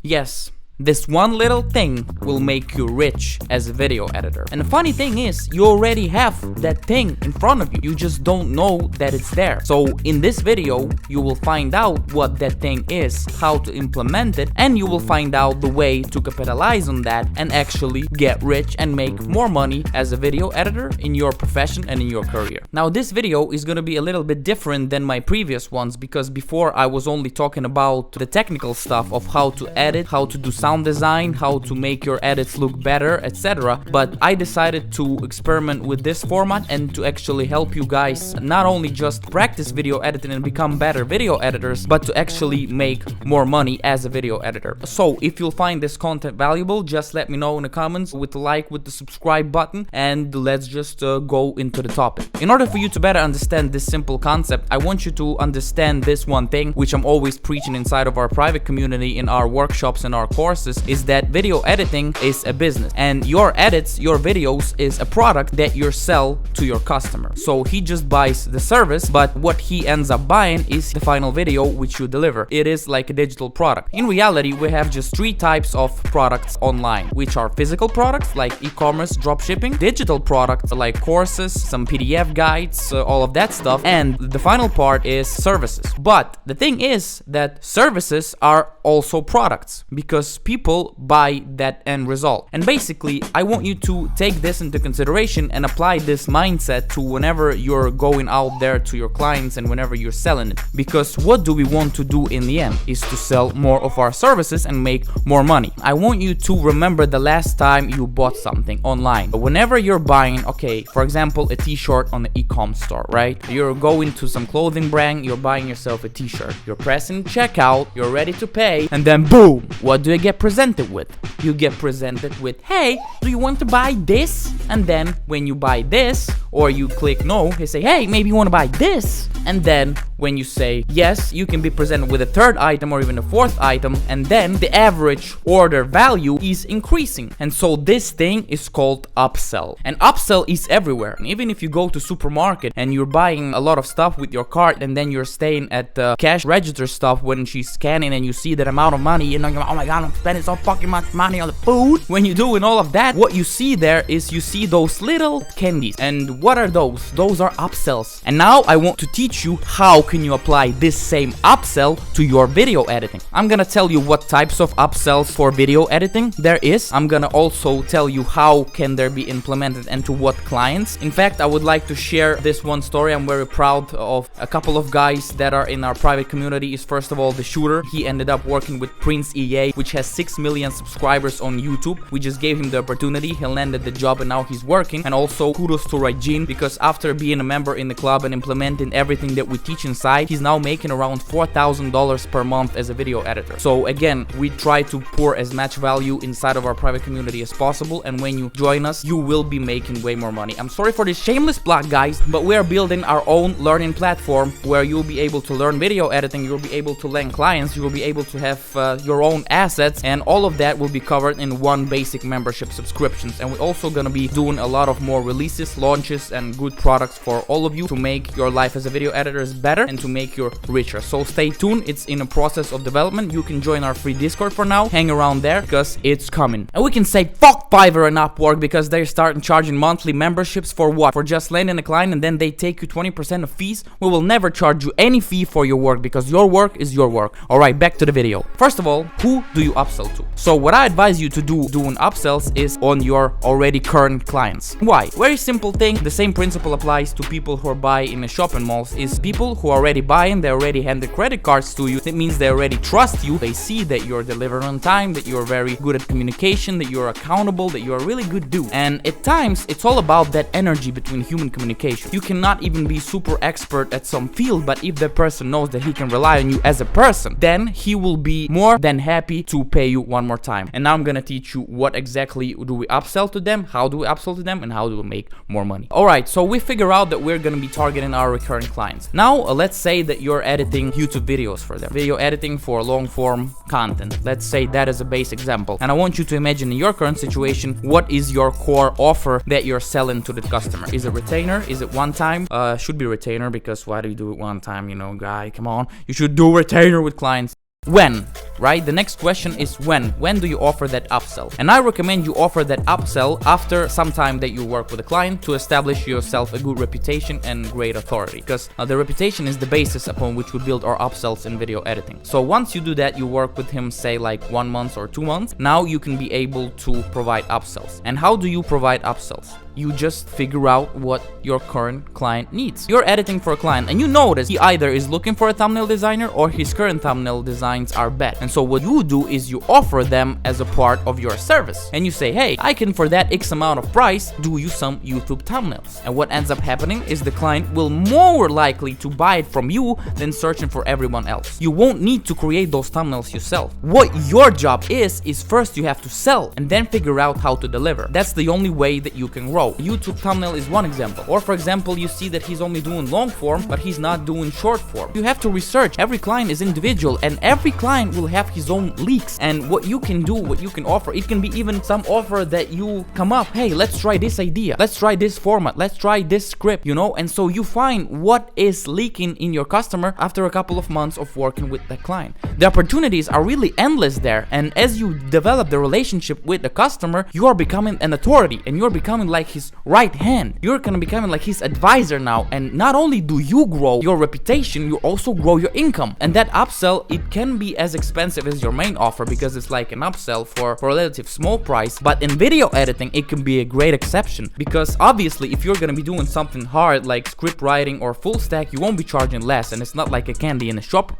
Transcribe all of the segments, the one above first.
Yes, this one little thing will make you rich as a video editor. And the funny thing is, you already have that thing in front of you. You just don't know that it's there. So in this video, you will find out what that thing is, how to implement it, and you will find out the way to capitalize on that and actually get rich and make more money as a video editor in your profession and in your career. Now, this video is going to be a little bit different than my previous ones, because before I was only talking about the technical stuff of how to edit, how to do sound design, how to make your edits look better, etc. But I decided to experiment with this format and to actually help you guys not only just practice video editing and become better video editors, but to actually make more money as a video editor. So if you'll find this content valuable, just let me know in the comments with the like, with the subscribe button, and let's just go into the topic. In order for you to better understand this simple concept, I want you to understand this one thing, which I'm always preaching inside of our private community, in our workshops and our courses, is that video editing is a business, and your edits, your videos, is a product that you sell to your customer. So he just buys the service, but what he ends up buying is the final video which you deliver. It is like a digital product. In reality, we have just three types of products online, which are physical products like e-commerce, dropshipping, digital products like courses, some PDF guides, all of that stuff, and the final part is services. But the thing is that services are also products, because people buy that end result. And basically, I want you to take this into consideration and apply this mindset to whenever you're going out there to your clients and whenever you're selling it. Because what do we want to do in the end is to sell more of our services and make more money. I want you to remember the last time you bought something online. Whenever you're buying, okay, for example, a t-shirt on the e-com store, right? You're going to some clothing brand, you're buying yourself a t-shirt. You're pressing checkout, you're ready to pay, and then boom, what do you get presented with? You get presented with, hey, do you want to buy this? And then when you buy this, or you click no, they say, hey, maybe you want to buy this. And then when you say yes, you can be presented with a third item or even a fourth item, and then the average order value is increasing. And so this thing is called upsell. And upsell is everywhere. And even if you go to supermarket and you're buying a lot of stuff with your cart, and then you're staying at the cash register stuff when she's scanning and you see that amount of money, you know, you're like, oh my god, I'm spending so fucking much money on the food. When you're doing all of that, what you see there is you see those little candies. And what are those? Those are upsells. And now I want to teach you how can you apply this same upsell to your video editing. I'm gonna tell you what types of upsells for video editing there is. I'm gonna also tell you how can there be implemented and to what clients. In fact, I would like to share this one story. I'm very proud of a couple of guys that are in our private community. Is first of all the shooter. He ended up working with Prince EA, which has 6 million subscribers on YouTube. We just gave him the opportunity, he landed the job, and now he's working. And also kudos to Raijin, because after being a member in the club and implementing everything that we teach inside, he's now making around $4,000 per month as a video editor. So again, we try to pour as much value inside of our private community as possible, and when you join us, you will be making way more money. I'm sorry for this shameless plug, guys, but we are building our own learning platform where you'll be able to learn video editing, you'll be able to land clients, you will be able to have your own assets, and all of that will be covered in one basic membership subscriptions. And we're also gonna be doing a lot of more releases, launches, and good products for all of you to make your life as a video editor better and to make you richer. So stay tuned, it's in a process of development. You can join our free Discord for now, hang around there because it's coming. And we can say fuck Fiverr and Upwork, because they're starting charging monthly memberships for what? For just landing a client and then they take you 20% of fees. We will never charge you any fee for your work, because your work is your work. Alright, back to the video. First of all, who do you upsell to? So what I advise you to do doing upsells is on your already current clients. Why? Very simple thing. The same principle applies to people who are buying in the shopping malls. Is people who are already buying, they already hand the credit cards to you. That means they already trust you. They see that you're delivering on time, that you're very good at communication, that you're accountable, that you're a really good dude. And at times, it's all about that energy between human communication. You cannot even be super expert at some field, but if that person knows that he can rely on you as a person, then he will be more than happy to pay you one more time. And now I'm gonna teach you what exactly do we upsell to them, how do we upsell to them, and how do we make more money. Alright, so we figure out that we're gonna be targeting our recurring clients. Now, let's say that you're editing YouTube videos for them. Video editing for long form content. Let's say that is a base example. And I want you to imagine in your current situation, what is your core offer that you're selling to the customer? Is it retainer? Is it one time? Should be retainer, because why do you do it one time, you know, guy? Come on. You should do retainer with clients. When, right? The next question is when. When do you offer that upsell? And I recommend you offer that upsell after some time that you work with a client to establish yourself a good reputation and great authority, because the reputation is the basis upon which we build our upsells in video editing. So once you do that, you work with him, say like 1 month or 2 months, now you can be able to provide upsells. And how do you provide upsells? You just figure out what your current client needs. You're editing for a client and you notice he either is looking for a thumbnail designer or his current thumbnail designs are bad. And so what you do is you offer them as a part of your service. And you say, hey, I can for that X amount of price do you some YouTube thumbnails. And what ends up happening is the client will more likely to buy it from you than searching for everyone else. You won't need to create those thumbnails yourself. What your job is first you have to sell and then figure out how to deliver. That's the only way that you can grow. YouTube thumbnail is one example. Or for example, you see that he's only doing long form, but he's not doing short form. You have to research. Every client is individual and every client will have his own leaks. And what you can do, what you can offer, it can be even some offer that you come up, hey, let's try this idea. Let's try this format. Let's try this script, you know? And so you find what is leaking in your customer after a couple of months of working with the client. The opportunities are really endless there. And as you develop the relationship with the customer, you are becoming an authority and you're becoming like his right hand. You're gonna becoming like his advisor now. And not only do you grow your reputation, you also grow your income. And that upsell, it can be as expensive as your main offer because it's like an upsell for a relative small price. But in video editing, it can be a great exception because obviously if you're gonna be doing something hard like script writing or full stack, you won't be charging less, and it's not like a candy in a shop,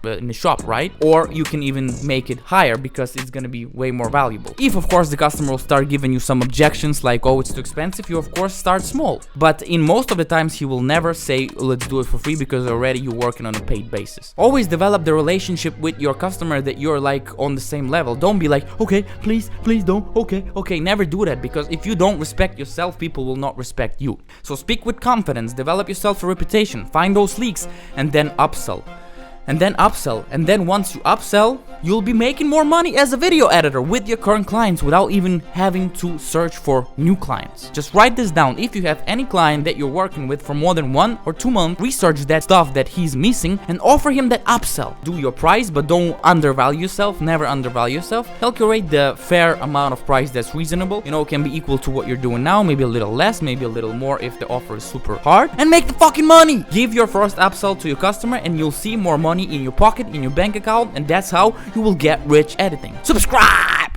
right? Or you can even make it higher because it's gonna be way more valuable. If of course the customer will start giving you some objections like, oh, it's too expensive, you of course start small. But in most of the times he will never say let's do it for free because already you're working on a paid basis. Always develop the relationship with your customer that you're like on the same level. Don't be like, okay, please don't, okay, never do that, because if you don't respect yourself, people will not respect you. So speak with confidence, develop yourself a reputation, find those leaks, and then upsell. And then once you upsell, you'll be making more money as a video editor with your current clients without even having to search for new clients. Just write this down. If you have any client that you're working with for more than 1 or 2 months, research that stuff that he's missing and offer him that upsell. Do your price, but don't undervalue yourself. Never undervalue yourself. Calculate the fair amount of price that's reasonable. You know, it can be equal to what you're doing now, maybe a little less, maybe a little more if the offer is super hard, and make the fucking money. Give your first upsell to your customer and you'll see more money in your pocket, in your bank account, and that's how you will get rich editing. Subscribe!